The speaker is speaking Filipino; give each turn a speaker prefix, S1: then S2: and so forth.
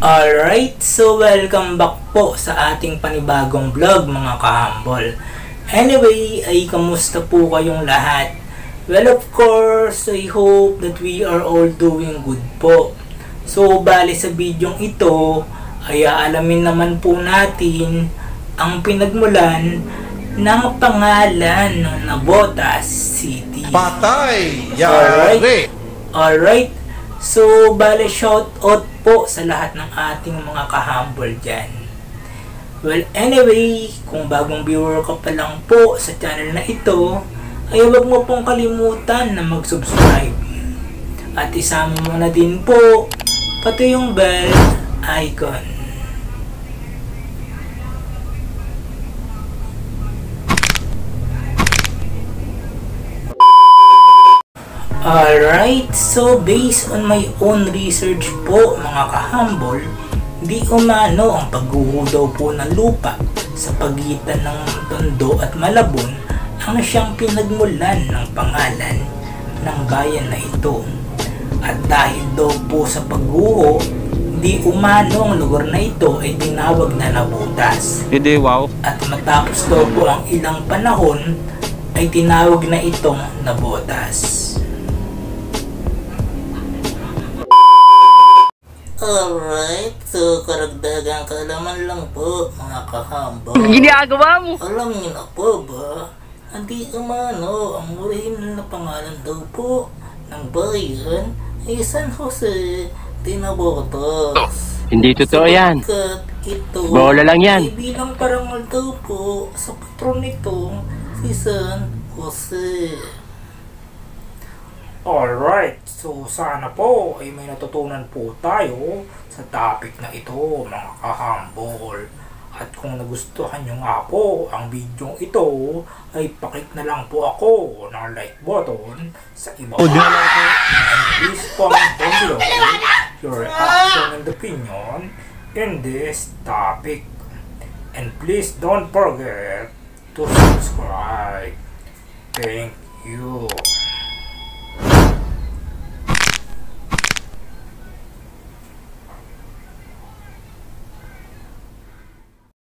S1: Alright, so welcome back po sa ating panibagong vlog mga kahambol. Anyway, ay kamusta po kayong lahat? Well, of course, I hope that we are all doing good po. So, bali sa bidyong ito, ay aalamin naman po natin ang pinagmulan ng pangalan ng Navotas City.
S2: Patay! Yari!
S1: Alright. So, bale shout out po sa lahat ng ating mga kahambol dyan. Well, anyway, kung bagong viewer ka pa lang po sa channel na ito, ay huwag mo pong kalimutan na mag-subscribe. At isama mo na din po pati yung bell icon. Alright, so based on my own research po mga kahambol, di umano ang pagguho daw po ng lupa sa pagitan ng Tondo at Malabon ang siyang pinagmulan ng pangalan ng bayan na ito. At dahil daw po sa pagguho, di umano ang lugar na ito ay tinawag na Navotas.
S3: Hindi, wow.
S1: At matapos daw po ang ilang panahon ay tinawag na itong Navotas. Alright, so karagdagang kaalaman lang po mga kahambol.
S3: Ginagawa mo?
S1: Alam niyo na po ba, hindi umano ang orihinal na pangalan daw po ng bayan ay San Jose de Navotas.
S3: Hindi totoo yan.
S1: Ito
S3: Bola lang yan.
S1: ay bilang parangal daw po sa patron nitong si San Jose. Alright, so sana po ay may natutunan po tayo sa topic na ito mga kahambol. At kung nagustuhan nyo nga po ang video ito, ay paklik na lang po ako ng like button sa ibaba. And please comment down below your reaction and opinion in this topic. And please don't forget to subscribe. Thank you.